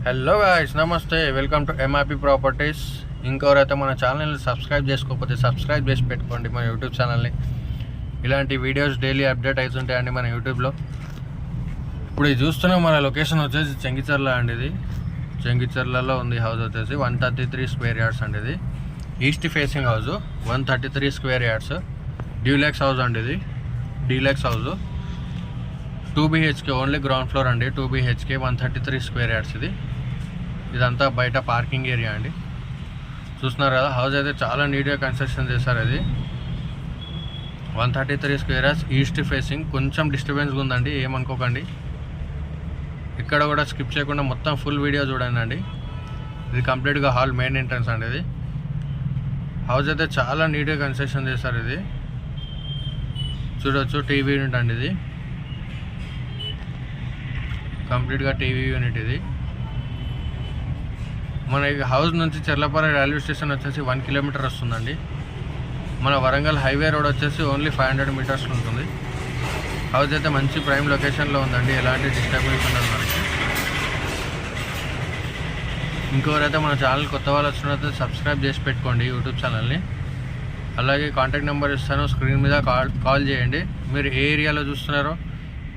Hello guys, namaste. Welcome to MRP properties. ఇంకెవరైతే మన ఛానల్ని సబ్స్క్రైబ్ చేసుకోకపోతే సబ్స్క్రైబ్ చేసి పెట్టుకోండి మన యూట్యూబ్ ఛానల్ని. ఇలాంటి వీడియోస్ డైలీ అప్డేట్ అవుతుంటాయండి మన యూట్యూబ్లో. ఇప్పుడు ఇది చూస్తున్న మన లొకేషన్ వచ్చేసి చెంగిచర్ల అండి. ఇది చెంగిచర్లలో ఉంది హౌస్ వచ్చేసి 133 స్క్వేర్ యార్డ్స్ అండి. ఇది east facing house, 133 square yards, duplex house అండి. ఇది deluxe house, 2 BHK only ground floor అండి. 2 BHK 133 స్క్వేర్ యార్డ్స్. ఇదంతా బయట పార్కింగ్ ఏరియా అండి. చూస్తున్నారు కదా, హౌస్ అయితే చాలా నీట్గా కన్స్ట్రక్షన్ చేశారు. ఇది 133 స్క్వేర్ యార్డ్స్, ఈస్ట్ ఫేసింగ్. కొంచెం డిస్టర్బెన్స్గా ఉందండి, ఏమనుకోకండి. ఇక్కడ కూడా స్కిప్ చేయకుండా మొత్తం ఫుల్ వీడియో చూడండి అండి. ఇది కంప్లీట్గా హాల్ మెయిన్ ఎంట్రన్స్ అండి. ఇది హౌస్ అయితే చాలా నీట్గా కన్స్ట్రక్షన్ చేశారు. ఇది చూడవచ్చు, టీవీ యూనిట్ అండి. ఇది కంప్లీట్గా టీవీ యూనిట్. ఇది మన హౌస్ నుంచి చెర్లపల్లి రైల్వే స్టేషన్ వచ్చేసి 1 కిలోమీటర్ వస్తుందండి. మన వరంగల్ హైవే రోడ్ వచ్చేసి ఓన్లీ 500 మీటర్స్ ఉంటుంది. హౌస్ అయితే మంచి ప్రైమ్ లొకేషన్లో ఉందండి, ఎలాంటి డిస్టర్బెన్స్ ఉండదు మనకి. ఇంకెవరైతే మన ఛానల్ కొత్త వాళ్ళు వచ్చినట్లయితే సబ్స్క్రైబ్ చేసి పెట్టుకోండి యూట్యూబ్ ఛానల్ని. అలాగే కాంటాక్ట్ నెంబర్ ఇస్తాను, స్క్రీన్ మీద కాల్ చేయండి. మీరు ఏ ఏరియాలో చూస్తున్నారో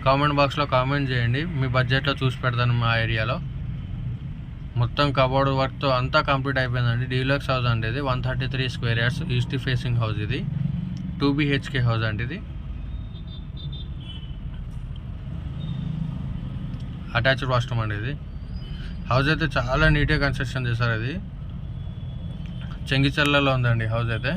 కామెంట్ బాక్స్లో కామెంట్ చేయండి, మీ బడ్జెట్లో చూసి పెడతాను. మా ఏరియాలో మొత్తం కబోర్డ్ వర్క్తో అంతా కంప్లీట్ అయిపోయిందండి. డీలక్స్ హౌస్ అండి. ఇది 133 square yards, east facing house. ఇది 2 BHK హౌస్ అండి. ఇది అటాచ్డ్ వాష్రూమ్ అండి. ఇది హౌస్ అయితే చాలా నీట్గా కన్స్ట్రక్షన్ చేశారు. ఇది చెంగిచర్లలో ఉందండి హౌస్ అయితే.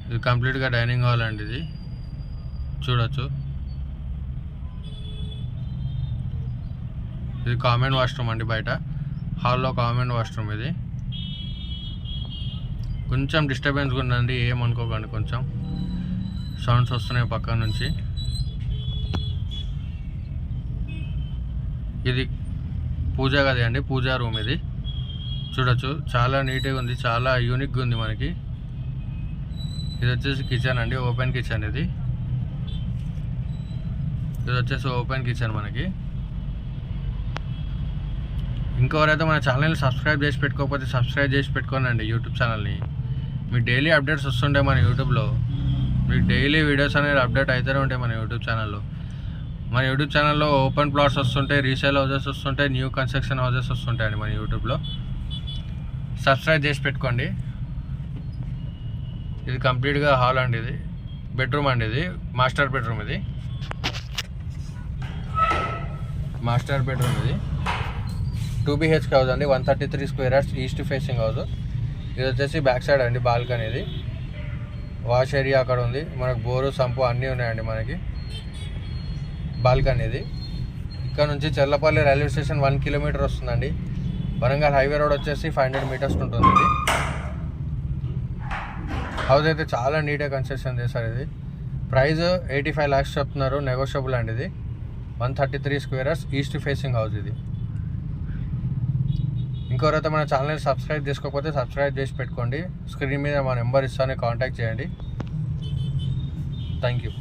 ఇది కంప్లీట్గా డైనింగ్ హాల్ అండి. ఇది చూడొచ్చు, ఇది కామన్ వాష్రూమ్ అండి. బయట హాల్లో కామన్ వాష్రూమ్. ఇది కొంచెం డిస్టర్బెన్స్గా ఉందండి, ఏమనుకోకండి. కొంచెం సౌండ్స్ వస్తున్నాయి పక్క నుంచి. ఇది పూజా గది అండి, పూజా రూమ్. ఇది చూడొచ్చు, చాలా నీట్గా ఉంది, చాలా యూనిక్గా ఉంది మనకి. ఇది వచ్చేసి కిచెన్ అండి, ఓపెన్ కిచెన్. ఇది వచ్చేసి ఓపెన్ కిచెన్ మనకి. ఇంకెవరైతే మన ఛానల్ని సబ్స్క్రైబ్ చేసి పెట్టుకోకపోతే సబ్స్క్రైబ్ చేసి పెట్టుకోనండి యూట్యూబ్ ఛానల్ని. మీకు డైలీ అప్డేట్స్ వస్తుంటాయి మన యూట్యూబ్లో. మీకు డైలీ వీడియోస్ అనేది అప్డేట్ అవుతూనే ఉంటాయి మన యూట్యూబ్ ఛానల్లో. మన యూట్యూబ్ ఛానల్లో ఓపెన్ ప్లాట్స్ వస్తుంటాయి, రీసేల్ హౌసెస్ వస్తుంటాయి, న్యూ కన్స్ట్రక్షన్ హౌసెస్ వస్తుంటాయండి మన యూట్యూబ్లో. సబ్స్క్రైబ్ చేసి పెట్టుకోండి. ఇది కంప్లీట్గా హాల్ అండి. ఇది బెడ్రూమ్ అండి. ఇది మాస్టర్ బెడ్రూమ్. ఇది మాస్టర్ బెడ్రూమ్. ఇది 2 BHK హౌస్ అండి, 133 square yards, east facing house. ఇది వచ్చేసి బ్యాక్ సైడ్ అండి, బాల్కనీ. ఇది వాష్ ఏరియా అక్కడ ఉంది మనకు, బోరు సంపు అన్నీ ఉన్నాయండి మనకి. బాల్కనీ. ఇది ఇక్కడ నుంచి చెర్లపల్లి రైల్వే స్టేషన్ 1 కిలోమీటర్ వస్తుందండి. వరంగల్ హైవే రోడ్ వచ్చేసి 500 మీటర్స్ ఉంటుంది. ఇది హౌస్ అయితే చాలా నీట్గా కన్స్ట్రక్షన్ చేశారు. ఇది ప్రైస్ 85 lakhs చెప్తున్నారు, నెగోషియబుల్ అండి. ఇది 133 square yards, east facing house. ఇది ఇంకెవరైతే మన ఛానల్ని సబ్స్క్రైబ్ చేసుకోకపోతే సబ్స్క్రైబ్ చేసి పెట్టుకోండి. స్క్రీన్ మీద మా నెంబర్ ఇస్తాను, కాంటాక్ట్ చేయండి. Thank you.